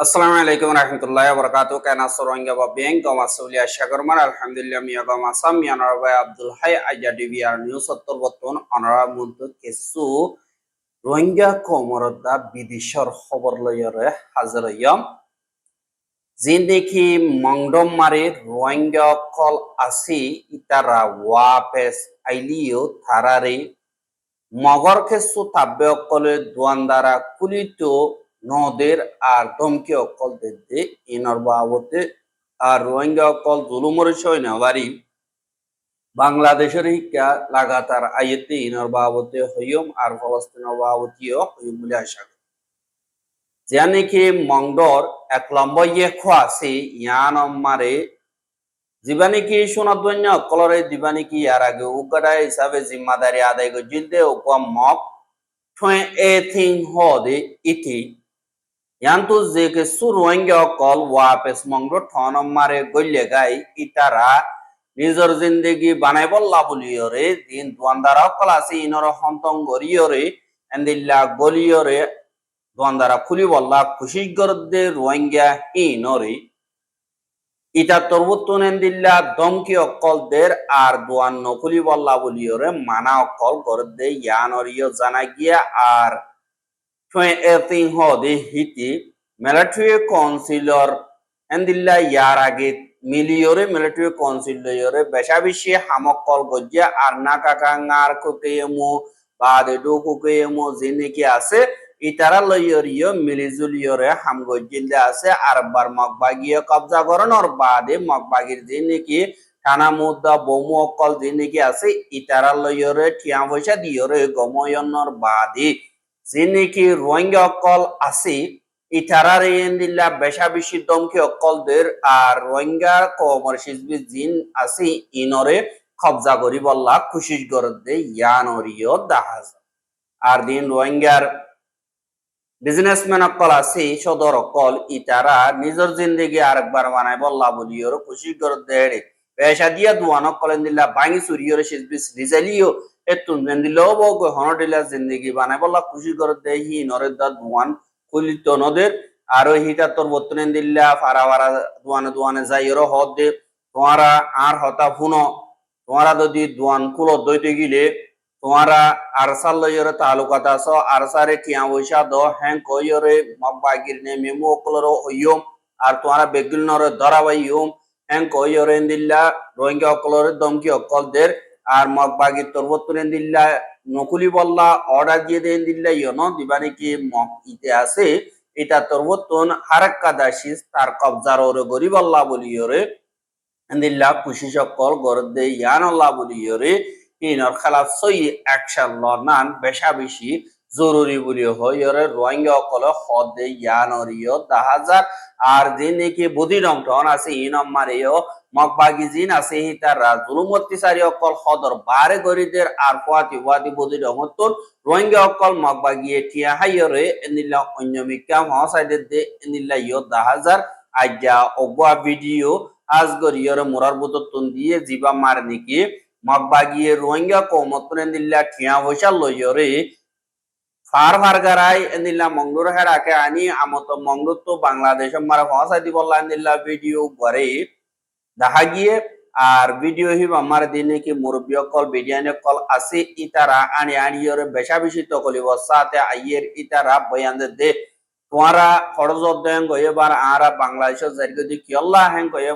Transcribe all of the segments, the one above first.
আসসালামু আলাইকুম রহমতুল্লাহ বরকাত কেনা সরঙ্গা বা ব্যাংক গমা সৌলিয়া সাগরমান আলহামদুলিল্লাহ মিয়া গমা সাম মিয়ানর ভাই আব্দুল হাই আইয়া ডিবিআর নিউজ সত্তর বর্তমান অনরা মন্ত কেসু রোহিঙ্গা কমরদা বিদেশর খবর লয়রে হাজির হইয়াম জিন্দেকি মংডম মারে রোহিঙ্গা কল আসি ইতারা ওয়াপেস আইলিও থারারে মগর খেসু তাব্বে অকলে দোয়ানদারা কুলিতো নদের আর ধমকি অকল দেদে ইনর বাবতে আর রোহিঙ্গা অকল জুলুমরি সৈন্যবাড়ি বাংলাদেশের হিকা লাগাতার আইতে ইনর বাবতে হইম আর ফলস্তিনের বাবতীয় হইম বলে আশা করি জানিকি মংডর এক লম্বা ইয়ে খোয়াছে ইয়ান মারে জীবানিকি সোনাদ্বন্য অকলরে দিবানিকি ইয়ার আগে উগাডা হিসাবে জিম্মাদারি আদায় করে জিলদে উপম মক ঠোঁ এ থিং হদে ইতি yantu zeke su rohingya kol wapes mongro thonam mare golle gai itara nijor zindagi banai bolla boliyore din duandara kol asi inoro hontong goriyore andilla goliyore duandara khuli bolla khushi gorde rohingya inore ita torbutun andilla domki okol der ar duan nokuli bolla boliyore mana okol gorde yanoriyo janagiya ar এতিং হদে হিতি military councillor এন্দিল্লা ইয়ার আগে মিলিয়রে military কাউন্সিলরে বেশাবেশি হামকল গজ্জা আর না কাকাঙ্গার কোকেয়মু বাদে do কোকেয়মু জিনিকি আছে ইতারা লইয়রিয় মিলিজুলিয়রে হাম গজ্জিলদে আছে আর বার মগবাগিয়ে কবজা করনর বাদে মগবাগির জিনিকি থানা মুদ্দা বমু অকল জিনিকি আছে ইতারা লইয়রে ঠিয়া পয়সা দিয়রে গময়নর বাদে জিনিকি রোহিঙ্গা অকল আছে ইতারার এন্দিল্লা বেশাবেশি দমকি অকলদের আর রোহিঙ্গা কমর সিজবি জিন আছে ইনরে কবজা করি বল্লা খুশি করতে ইয়ানরিও দাহাজ আর দিন রোহিঙ্গার বিজনেসম্যান অকল আছে সদর অকল ইতারা নিজের জিন্দগি আরেকবার বানাই বল্লা বলিওর খুশি করতে পেশা দিয়া দুয়ান অকল এন্দিল্লা ভাঙি চুরিওর সিজবি রিজালিও এতুন দিলো বগ হনডিলা জিন্দেগি বানাই বলা খুশি করতে হি নরেদা দুয়ান কুলিত নদের আর হিটা তোর বর্তনে দিল্লা ফারাওয়ারা দুয়ানে দুয়ানে যাইরো হদ দে তোমারা আর হতা ফুনো তোমারা যদি দুয়ান কুলো দইতে গিলে তোমারা আরসাল লইরে তালুকাত আছো আরসারে টিয়া বৈশা দ হ্যাং কইরে মগবাগির নে মেমু অকলর হইয়ম আর তোমারা বেগুল নরে ধরাবাইয়ম হ্যাং কইরে দিল্লা রোহিঙ্গা অকলর দমকি অকলদের আর মগবাগির তরবতুরেন দিল্লা নকুলি বল্লা অর্ডার দিয়ে দেন দিল্লা ইয়নো দিবানি কি মগ ইতে আছে এটা তরবতুন হারাক্কা দাসিস তার কবজার ওরে গরিবল্লা বলিয়রে দিল্লা খুশি সকল গরদে ইয়ানল্লাহ বলিয়রে ইনর খেলাফ সই অ্যাকশন লনান বেশা বেশি জরুরি বলি হইরে রোহিঙ্গা অকল হদে ইয়ানরিয় দাহাজার আর যে নাকি বুদ্ধি ডংটন আছে ইনম মারিও মগবাগি জিন আছে হিতারা জুলুমতি সারি অকল হদর বারে গরিদের আর ফাতি ওয়াদি বুদ্ধি ডংটন রোহিঙ্গা অকল মগবাগি টিয়া হাইরে এনিলা অন্যমিকা মহাসাইদে দে এনিলা ইয় দাহাজার আজ্ঞা অগবা ভিডিও আজগরিয়রে মুরার বুততুন দিয়ে জিবা মার নিকি মগবাগিয়ে রোহিঙ্গা কৌমতুন দিল্লা ঠিয়া বৈশা লইয়রে ফার ফারগারাই দিল্লা মঙ্গলুর হেরাকে আনি আমত মঙ্গলুর তো বাংলাদেশ মারা পৌঁছাই দিব দিল্লা ভিডিও করে দেখা গিয়ে আর ভিডিও হিব আমার দিনে কি মুরব্বী কল বিডিয়ানে কল আছে ইতারা আনি আনিয়রে বেশা বেশি তো কলিব সাথে আইয়ের ইতারা বয়ান দে তোমারা খরচ দেন গয়েবার আরা বাংলাদেশের জায়গা কি আল্লাহ হেন গয়ে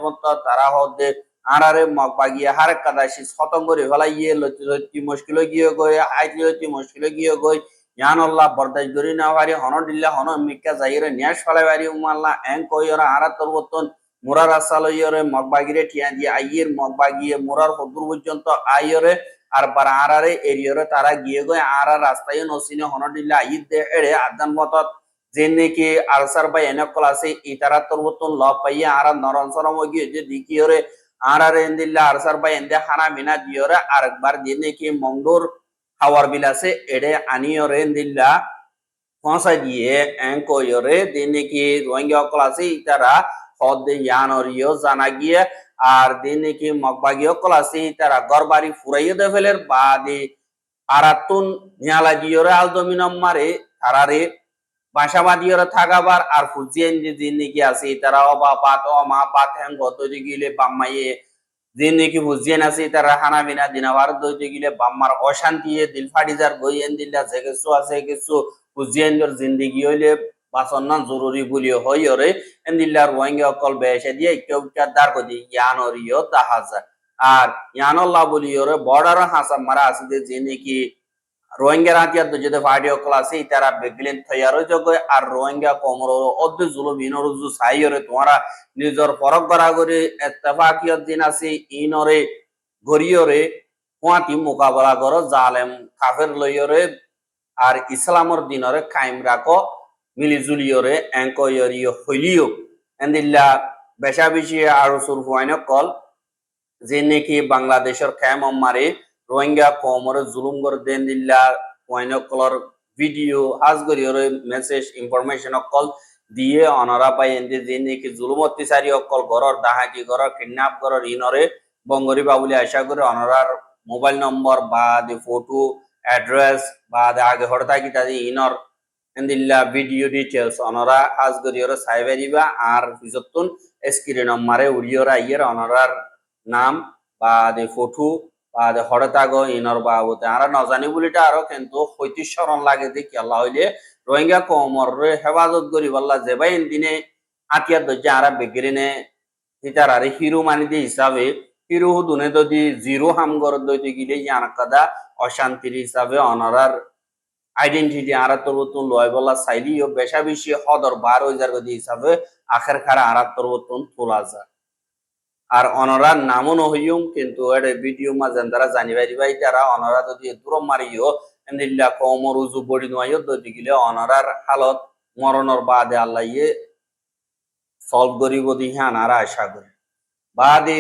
তারা হদে আরারে মগবাগিয়ে হার কাদাসি শতঙ্গরে হলা ইয়ে লতি মুশকিল গিয়ে গয়ে আইতি লতি মুশকিল গিয়ে গই ইয়ান আল্লাহ বরদাশ করি না পারি হন দিল্লা হন মিক্কা যাইরে নিয়াস ফলাই পারি উমাল্লাহ এন কইরা আরা তরবতন মুরার আসালইরে মগবাগিরে টিয়া দিয়ে আইয়ের মগবাগিয়ে মুরার হদুর পর্যন্ত আইরে আর বার আরারে এরিয়রে তারা গিয়ে গয় আরা রাস্তায় নসিনে হন দিল্লা আইদ দে এড়ে আদান মতত যে নাকি আরসার বা এনেকল আছে ইতারা তরবতন ল পাইয়া আরা নরন সরম গিয়ে যে দিকিয়রে আরারে এন্দিল্লা আরসার বা এন্দে হানা মিনা দিয়রে আরেকবার যে নাকি মঙ্গোর হাওয়ার বিল আছে এড়ে আনিয়রে এন্দিল্লা পৌঁছাই দিয়ে এঙ্কয়রে যে নাকি রোহিঙ্গা অকল আছে ইতারা হদে ইয়ানরিও জানা গিয়ে আর যে নাকি মগবাগি অকল আছে ইতারা গরবাড়ি ফুরাইয়ে দে ফেলের বাদে আরাতুন নিয়ালা দিয়রে আলদমিনম মারে তারারে বাসাবাদীরা থাকাবার আর ফুজিয়েন যে জিন্দিগি আছে তারা অবা পাত অমা পাত হ্যাং গত গিলে বাম্মাইয়ে জিন্দিগি ফুজিয়েন আছে তারা হানা বিনা দিনাবার দইতে গিলে বাম্মার অশান্তি দিল ফাড়িজার গইয়েন দিল্লা যে কিছু আছে কিছু ফুজিয়েনর জিন্দিগি হইলে বাসন্না জরুরি বলি হইরে এন্দিল্লা রোহিঙ্গা অকল বেসে দিয়ে কেউ দার কদি ইয়ানরিও দাহাজা আর ইয়ানল্লাহ বলিওরে বর্ডার হাসা মারা আছে যে নাকি রোহিঙ্গা রাতিয়ার যদি পার্টি অকল আছে তারা বেগলিন থয়ারো যোগ আর রোহিঙ্গা কমর অদ্দ জুলুম ইনরুজু সাইয়রে তোমারা নিজর ফরক করা করে ইত্তেফাকিয়ত দিন আছে ইনরে গরিয়রে কোয়াতি মোকাবেলা করো জালেম কাফের লইয়রে আর ইসলামর দিনরে কায়েম রাখো মিলিজুলিয়রে এঙ্কয়রিয় হইলিও এন্দিল্লা বেশা বেশি আরো সুরফাইন কল যে নাকি বাংলাদেশের খেম মারে রোহিঙ্গা কমরে জুলুম করে দেন দিল্লা ওয়াইন কলর ভিডিও হাজগরিয়র মেসেজ ইনফরমেশন কল দিয়ে অনারা পাই এন্দি যে নাকি জুলুম অত্যাচারী অকল ঘরর ডাহাতি ঘরর কিডন্যাপ ঘরর ইনরে বঙ্গরি বাবুলি আশা করে অনারার মোবাইল নম্বর বা দি ফটো অ্যাড্রেস বা আগে হঠাৎ তাদের ইনর এন্দিল্লা ভিডিও ডিটেলস অনারা হাজগরিয়র সাইবেরিবা আর ফিজতুন স্ক্রিন নম্বরে উড়িয়রা ইয়ের অনারার নাম বা দে ফটো বা দে হড়তাগো ইনর বাবুতে আর নজানি বলিটা আরো কিন্তু হইতে স্মরণ লাগে দেখি আল্লাহ হইলে রোহিঙ্গা কমর হেফাজত করি বললা যে ভাই দিনে আতিয়ার দজ্জা আরা বেগরিনে হিতার আরে হিরো মানি দিয়ে হিসাবে হিরো দুনে যদি জিরো হামগর দইতে গিলে ইয়ানকাদা অশান্তির হিসাবে অনারার আইডেন্টিটি আরা তরবতুন লয় বলা চাইলিও বেশা বেশি হদর বার হয়ে যার গদি হিসাবে আখের খারা আরা তরবতুন তোলা যায় আর অনরার নামও নহইম কিন্তু এটা ভিডিও মাঝেন তারা জানিবাই দিবাই তারা অনরা যদি দূর মারিও এন্দিল্লা কমর উজু বড়ি নোয়াইও যদি গিলে অনরার হালত মরণর বাদে আল্লাহ ইয়ে সলভ করিব দিহে আনারা আশা করি বাদে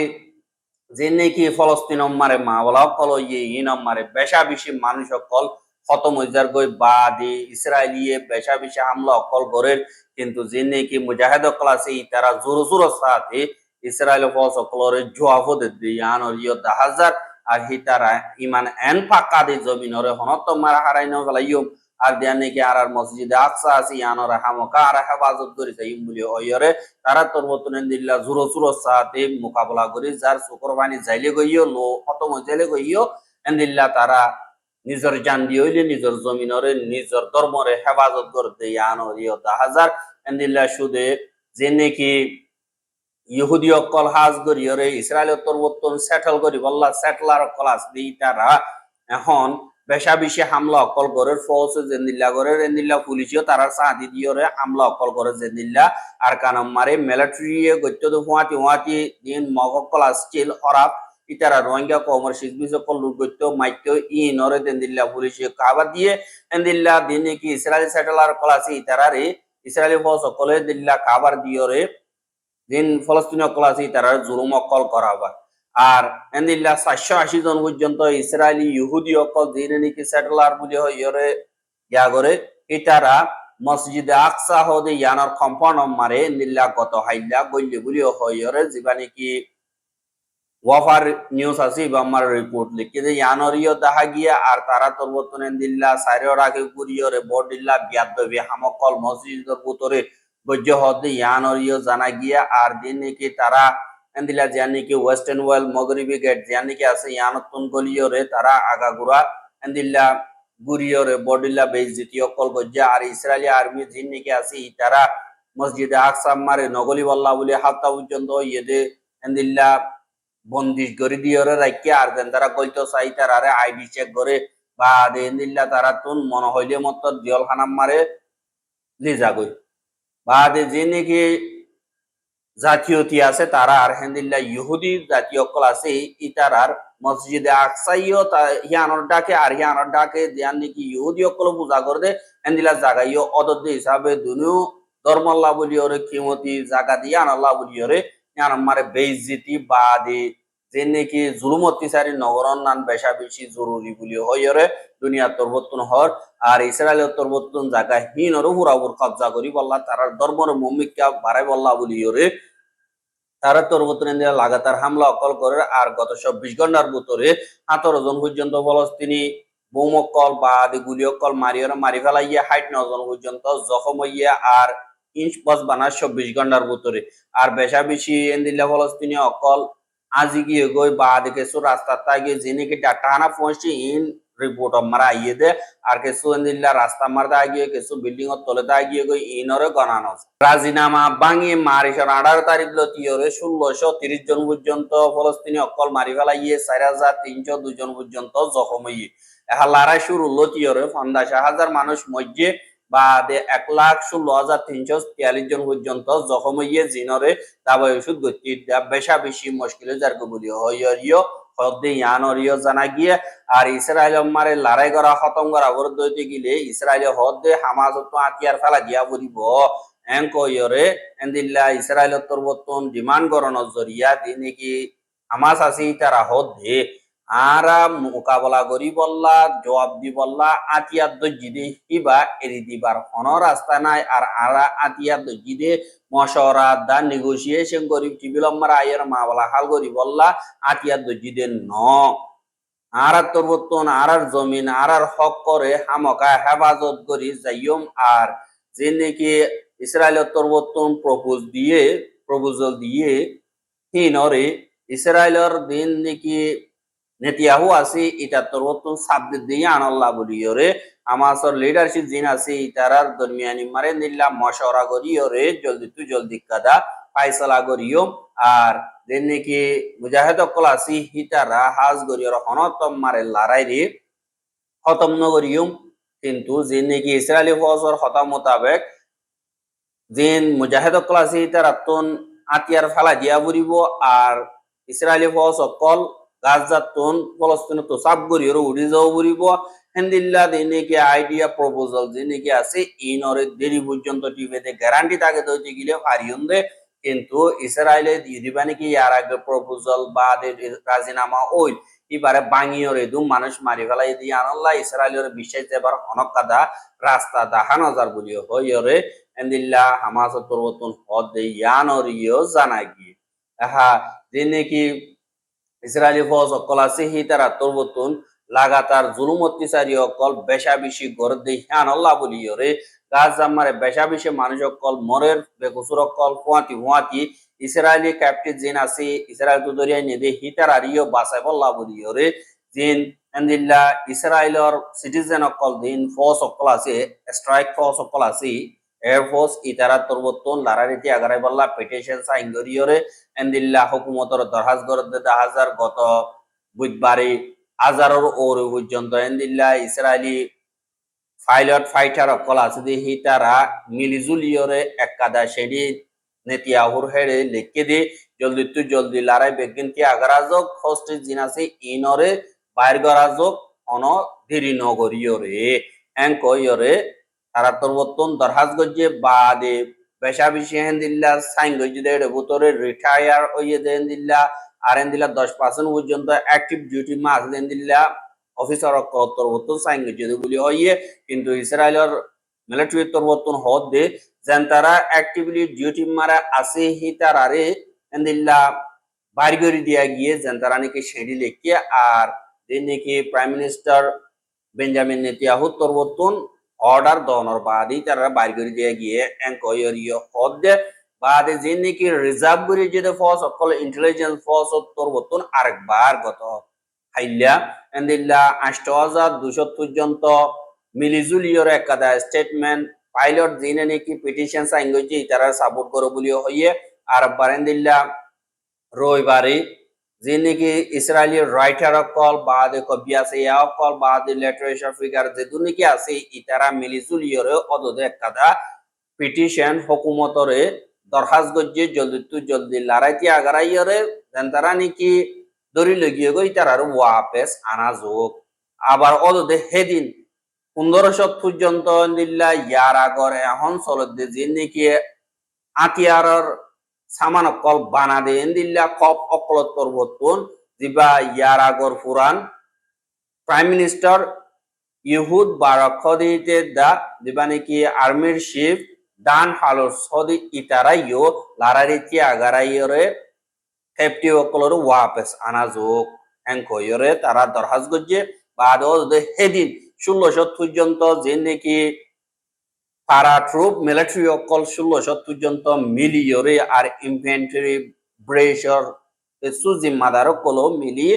যে নাকি ফলস্তিন মারে মা বলা কল ইয়ে ইন মারে বেশা বেশি মানুষ অকল খতম হইজার গই বাদে ইসরায়েলিয়ে বেশা বেশি হামলা অকল করেন কিন্তু যে নাকি মুজাহিদ অকল আছে তারা জোর জোর সাথে ইসরায়েল ফস অকলরে জোয়াফ দে ইয়ানর ইয় দাহাজার আর হিতারা ইমান এন ফাঁকা দি জমিনরে হনত মারা হারাই ন ফেলাইম আর দেয়া নাকি আর মসজিদে আকসা আছে ইয়ানর হামকা আর হেফাজত করি যাইম বলি হইরে তারা তোর বতনে দিল্লা জোর জোর সাথে মোকাবেলা করি যার শুকর বাণী যাইলে গইও লো খতম যাইলে গইও এন্দিল্লা তারা নিজের জান দিয়ে হইলে নিজের জমিনরে নিজের ধর্মরে হেফাজত করতে ইয়ানর ইয় দাহাজার এন্দিল্লা সুদে যে নাকি ইহুদি অকল হাজ গরিয়রে ইসরায়েলের তরবর্তন সেটেল করি বললা সেটলার ক্লাস দিই তারা এখন বেশা বেশি হামলা অকল করে ফৌজ জেন্দিল্লা করে রেন্দিল্লা পুলিশও তারা সাহায্য দিয়রে হামলা অকল করে জেন্দিল্লা আর কানম মারে মিলিটারি গত্য হুয়াতি হুয়াতি দিন মগ ক্লাস চিল হরাপ ইতারা রোহিঙ্গা কমর শিখবি সকল গত্য মাইত্য ইনরে দেন্দিল্লা পুলিশে কাবা দিয়ে এন্দিল্লা দিনে কি ইসরায়েল সেটেলার ক্লাসে ইতারারে ইসরায়েলি ফৌজ সকলে দিল্লা কাবার দিয়রে দিন ফলস্তিনীয় অকল আছে তারা জুলুম অকল করাবা আর এন্দিল্লা 780 জন পর্যন্ত ইসরায়েলি ইহুদি অকল দিন নাকি সেটেলার বলি হইরে ইয়া করে ইতারা মসজিদে আকসা হদে ইয়ানর কম্পাউন্ড মারে এন্দিল্লা গত হাইল্লা গইলে বলি হইরে জীবানি কি ওয়াফার নিউজ আছে বা আমার রিপোর্ট লিখে যে ইয়ানরিও দেখা গিয়া আর তারা তরবতন এন্দিল্লা সাইরের আগে গুরিয়রে বডিল্লা বিয়াদবি হামকল মসজিদের ভিতরে বৈজ্য হদে ইয়ানরিও জানা গিয়া আর দিন নাকি তারা এন্দিলা জিয়া নাকি ওয়েস্টার্ন ওয়েল মগরিবি গেট জিয়া নাকি আছে ইয়ানতুন গলিয়রে তারা আগাগুড়া এন্দিল্লা গুরিয়রে বডিল্লা বেইজ্জতি অকল গজ্জা আর ইসরায়েলি আর্মি জিন নাকি আছে তারা মসজিদে আকসা মারে নগলি বল্লা বলে হাফতা পর্যন্ত ইয়েদে এন্দিল্লা বন্দিশ করে দিয়রে রাখিয়া আর দেন তারা কইতো চাই তারা আইডি চেক করে বা এন্দিল্লা তারা তুন মনে হইলে মতো দিয়ল খানাম মারে লিজা গই বাদে যে নাকি জাতীয়তি আছে তারা আর হেন্দিল্লা ইহুদি জাতীয় অকল আছে ইতারার মসজিদে আকসাইও হিয়ানোর ডাকে আর হিয়ানোর ডাকে দিয়ান নাকি ইহুদি অকল পূজা করে দে হেন্দিল্লা জাগাইও অদদ্দ হিসাবে দুনু ধর্মাল্লাহ বলি ওরে কিমতি জাগা দিয়ে আনাল্লাহ বলি ওরে ইয়ান মারে বেইজ্জতি বাদে যে নাকি জুলুম অত্যাচারী নগরন নান বেশা বেশি জরুরি বলি হইরে দুনিয়ার তরবর্তন হর আর ইসরায়েলের তরবর্তন জায়গা হিনর হুরাবুর কবজা করি বললা তার ধর্মর ভূমিকা বাড়াই বললা বলি ওরে তারা তরবর্তন লাগাতার হামলা অকল করে আর গত 24 ঘন্টার ভিতরে 17 জন পর্যন্ত ফলস্তিনি বোমকল বা আদি গুলিয়কল মারি ফেলাইয়া 69 জন পর্যন্ত জখম হইয়া আর ইঞ্চ বস বানা 24 ঘন্টার ভিতরে আর বেশা বেশি এন্দিল্লা ফলস্তিনি অকল আজি গিয়ে গই বা আদি কিছু রাস্তা তাগিয়ে যিনি কি ডাটানা পৌঁছি ইন রিপোর্ট মারা আইয়ে দে আর কিছু এন্দিল্লা রাস্তা মারতে আগিয়ে কিছু বিল্ডিং এর তলে আগিয়ে গই ইনরে গণানো রাজিনামা ভাঙি মারিসর 18 তারিখ লতিয়রে 1630 জন পর্যন্ত ফলস্তিনি অকল মারি ফেলাইয়ে 4302 জন পর্যন্ত জখম হইয়ে এহা লড়াই শুরু লতিয়রে 50,000 মানুষ মধ্যে বা 1,16,343 জন পর্যন্ত জখম হইয়ে জিনরে দাবাই ওষুধ গতি বেশা বেশি মুশকিল যার বলি হইয়রিও হদ্দে ইয়ানরিও জানা গিয়ে আর ইসরায়েল মারে লড়াই করা খতম করা বরদ হইতে গেলে ইসরায়েল হদ্দে হামাস তো আতিয়ার ফেলা দিয়া বলিব এনকয়রে এন্দিল্লা ইসরায়েল তরবতন ডিমান্ড করানোর জরিয়া দিনে কি হামাস আসি তারা হদ্দে আরা মোকাবলা করি বললা জবাব দি বললা আতিয়ার দজ্জিদে হিবা এরি দিবার কোনো রাস্তা নাই আর আরা আতিয়ার দজ্জিদে মশরা দা নেগোসিয়েশন করি টিবিলম্মার আয়ের মাওলা হাল করি বললা আতিয়ার দজ্জিদে ন আরার তরবতন আরার জমিন আরার হক করে হামকা হেফাজত করি যাইম আর যে নাকি ইসরায়েলের তরবতন প্রপোজাল দিয়ে হিনরে ইসরায়েলের দিন নাকি নেতিয়াহু আছে এটা তরবতন সাবজেক্ট দিয়ে আনল্লা বলিয়রে আমাসর লিডারশিপ জিন আছে ইতারার দরমিয়ানি মারে নিল্লা মশওরা করিয়রে জলদি কাদা ফাইসলা করিও আর যেন নাকি মুজাহিদ অকল আছে হিতারা হাজ করিয়র হনতম মারে লড়াই রে খতম নগরিয়ম কিন্তু যে নাকি ইসরায়েলি ফৌজর হতা মোতাবেক যেন মুজাহিদ অকল আছে হিতারা তন আতিয়ার ফেলা দিয়া বুড়িব আর ইসরায়েলি ফৌজ অকল গাজাতন ফলস্তিন তো সাব গরিয়র উড়ি যাও বুড়িব হেন্দিল্লা দিনে কি আইডিয়া প্রপোজাল যিনি কি আছে ইনরে দেরি পর্যন্ত টিভিতে গ্যারান্টি থাকে দইতে গিলে পারিয়ন দে কিন্তু ইসরায়েলে দিবানি কি ইয়ার আগে প্রপোজাল বা রাজিনামা ওই এবারে বাঙিয়রে দু মানুষ মারি ফেলাই দিয়ে আনল্লা ইসরায়েলের বিশ্বাস দেবার অনেক কাদা রাস্তা দেখানো যার বলিও হইরে এন্দিল্লা হামাস তরবতন হদ ইয়ানরিও জানা গিয়ে হা যিনি কি ইসরায়েলি ফৌজ অকল আছে হি তারা তরবতুন লাগাতার জুলুম অত্যাচারী অকল বেশা বেশি গড় দেই হ্যান আল্লাহ বলিয়রে গাছ জামারে বেশা বেশি মানুষ অকল মরের বেকুসুর অকল ফুয়াতি ইসরায়েলি ক্যাপ্টেন জিন আছে ইসরায়েল তো দরিয়ায় নেদে হি তারা রিও বাসাই বল্লাহ বলিয়রে জিন এন্দিল্লা ইসরায়েলর সিটিজেন অকল দিন ফৌজ অকল আছে স্ট্রাইক ফৌজ অকল আছে এয়ারফোর্স ইতারা তরবতন লারারিতি আগারাই বল্লা পিটিশন সাইন করিয়রে এন্দিল্লা হুকুমতর দরহাজ গরদে হাজার গত বুধবারে হাজারের ওর পর্যন্ত এন্দিল্লা ইসরায়েলি ফাইটার অকল আছে হি তারা মিলিজুলিয়রে একাদা সেডি নেতিয়াহুর হেড়ে লিখে দি জলদি লড়াই বেগিনতি আগারাজক ফার্স্ট জিন আছে ইনরে বাইর গরাজক অন দেরি নগরিয়রে এঙ্কয়রে তারা তরবতন দরহাজ গজ্জে বাদে বেশা বেশি হেন্দিল্লা সাইন গজ্জে দেড় ভিতরে রিটায়ার হইয়ে দেন দিল্লা আর হেন্দিল্লা 10% পর্যন্ত অ্যাক্টিভ ডিউটি মাস দেন দিল্লা অফিসার তরবতন সাইন গজ্জে বলি হইয়ে কিন্তু ইসরায়েলের মিলিটারি তরবতন হদ দে যেন তারা অ্যাক্টিভলি ডিউটি মারা আছে হি তারারে হেন্দিল্লা বাইর করে দিয়া গিয়ে যেন তারা নাকি সেডি লেখিয়ে আর যে নাকি প্রাইম মিনিস্টার বেঞ্জামিন নেতিয়াহু তরবতন অর্ডার দনর বাদে তারা বাইর করে দিয়ে গিয়ে এনকোয়ারিও হদে বাদে যে নাকি রিজার্ভ করে যেতে ফোর্স অকল ইন্টেলিজেন্স ফোর্স তরবতন আরেকবার গত হাইল্লা এন্দিল্লা ৮,২০০ পর্যন্ত মিলিজুলিয়র একাদা স্টেটমেন্ট পাইলট যিনি নাকি পিটিশন সাইন করছে তারা সাপোর্ট করে বলিও হইয়ে আর বারেন্দিল্লা রবিবারে যে নাকি ইসরায়েলি রাইটার অকল বা কবি আছে ইয়া অকল বা লিটারেচার ফিগার যে নাকি আছে ইতারা মিলিজুলিয়রে অদদে একাদা পিটিশন হুকুমতরে দরখাজ গজ্জে জলদি লড়াইতে আগারাইয়রে যেন তারা নাকি দরি লগিয়ে গই তারার ওয়াপেস আনা যোগ আবার অদদে হেদিন 1500 পর্যন্ত দিল্লা ইয়ার আগর এখন চলতে যে নাকি আতিয়ারর সামান অকল বানা দেন দিল্লা কপ অকল তরবতন জিবা ইয়ার আগর পুরান প্রাইম মিনিস্টার ইহুদ বারাকদিতে দা দিবা নাকি আর্মির চিফ ডান হালোর সদি ইতারাইও লারারিতি আগারাইয়রে হেপটি অকলর ওয়াপেস আনা যোগ এনকয়রে তারা দরহাজ গজ্জে বাদ হেদিন 1600 পর্যন্ত যে নাকি প্যারাট্রুপ মিলিটারি অকল 1600 পর্যন্ত মিলিয়রে আর ইনফেন্ট্রি ব্রেশর সুজি মাদার কলো মিলি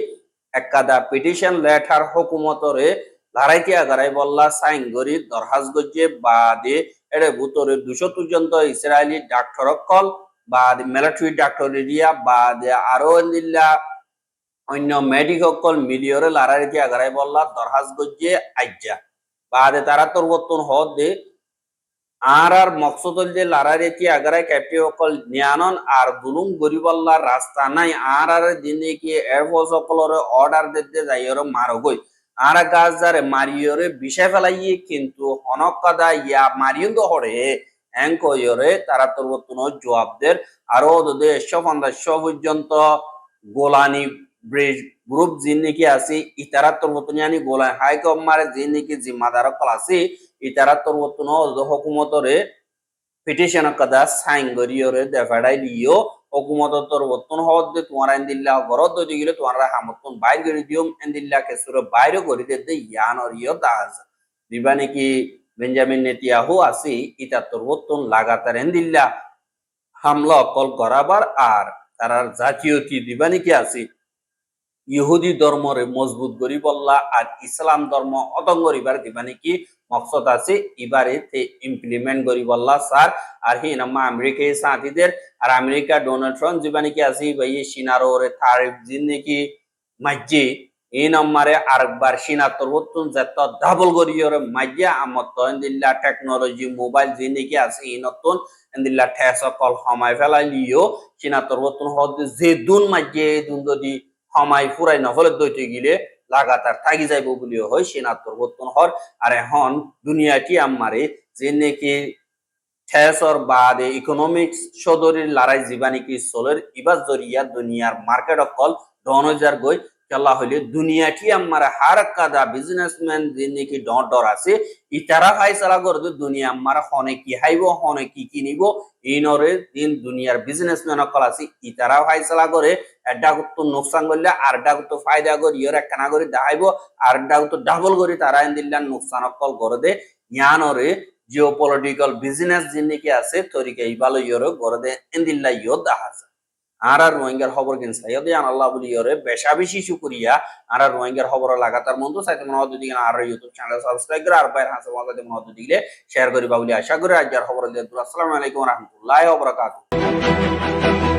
একাদা পিটিশন লেটার হুকুমতরে লারাইতি আগারাই বল্লা সাইন গরি দরহাজ গজ্জে বাদে এর ভিতরে 200 পর্যন্ত ইসরায়েলি ডাক্তার অকল বাদ মিলিটারি ডাক্তার এরিয়া বাদে আরো নিল্লা অন্য মেডিকল মিলিয়রে লারাইতি আগারাই বল্লা দরহাজ গজ্জে আজ্জা বাদে তারা তোর বর্তন হদে আর মকসদ যে লারার এটি আগারায় ক্যাপটি অকল নিয়ানন আর দুলুম গরিবল্লার রাস্তা নাই আর দিনে কি এয়ারফোর্স অকলর অর্ডার দিতে যাইয়র মারগই আর গাছ যারে মারিয়রে বিষয় ফেলাইয়ে কিন্তু হনকাদা ইয়া মারিয়ন তো হরে কইরে তারা তোর বর্তন জবাবদের আরো 150 পর্যন্ত গোলানি ব্রিজ গ্রুপ যিনি নাকি আছে ইতারা তোর বর্তন জানি গোলা হাই কমারে যিনি নাকি জিম্মাদার অকল আছে ইতারা তোর বর্তন হুকুমতরে পিটিশন কাদা সাইন গরিয়রে দেফাড়াই দিও হুকুমত তোর বর্তন হদ দে তোমার দিল্লা গরদ দই গেলে তোমার হামতন বাইর করে দিও দিল্লা কেসুরে বাইরে করে দে ইয়ান অরিয় দাজ দিবা নাকি বেঞ্জামিন নেতিয়াহু আছে ইতা তোর বর্তন লাগাতার দিল্লা হামলা অকল করাবার আর তারার জাতীয়তি দিবা নাকি আছে ইহুদি ধর্মরে মজবুত করি বললা আর ইসলাম ধর্ম অতঙ্গ করিবার দিবা নাকি মকসদ আছে এবারে ইমপ্লিমেন্ট করি বললা স্যার আর হি নামা আমেরিকায় সাথীদের আর আমেরিকা ডোনাল্ড ট্রাম্প দিবা নাকি আছে ভাই সিনারোরে তারিফ জিন নাকি মাজ্জি এই নম্বরে আরেকবার সিনা তরবতুন যত ডাবল করিয়রে মাজ্জা আমত দিল্লা টেকনোলজি মোবাইল জিন নাকি আছে এই নতুন দিল্লা ঠেস কল সময় ফেলাইলিও সিনা তরবতুন হদ যে দুন মাজ্জে দুন যদি সময় ফুরাই নহলে দইতে গিলে লাগাতার থাকি যাইব বলিও হয় সেনা পরিবর্তন হর আর এখন দুনিয়াটি আমারে যে নাকি ঠেসর বাদে ইকোনমিক্স সদরের লড়াই জীবানী কি চলের ইবাস জরিয়া দুনিয়ার মার্কেট অকল 10,000 গই কেলা হইলে দুনিয়াটি আমার হার কাদা বিজনেসম্যান যে নাকি ডর আছে ইতারা ফাইসলা করে দুনিয়া আমার হনে কি হাইব হনে কি কিনিব ইনরে দিন দুনিয়ার বিজনেসম্যান অকল আছে ইতারা ফাইসলা করে এডা তো নোকসান করলে আর ডা তো ফায়দা করি ইয়র একখানা করে দেখাইব আর ডা তো ডাবল করে তারা দিল্লার নোকসান অকল করে দে ইয়ানরে জিওপলিটিক্যাল বিজনেস যিনি আছে তরিকা ইবালো ইয়রে করে দে দিল্লা ইয় দেখা যায় আর রোহিঙ্গার খবর কিনছে যদি আল্লাহ বলি ইয়রে বেশা বেশি শুকরিয়া আর রোহিঙ্গার খবর লাগাতার মন তো চাইতে মনে হতে দিকে আর ইউটিউব চ্যানেল সাবস্ক্রাইব করে আর বাইরে হাসে মনে হতে দিলে শেয়ার করি বা বলি আশা করি আজকের খবর দিয়ে আসসালামু আলাইকুম রহমতুল্লাহ ওয়া বারাকাতুহু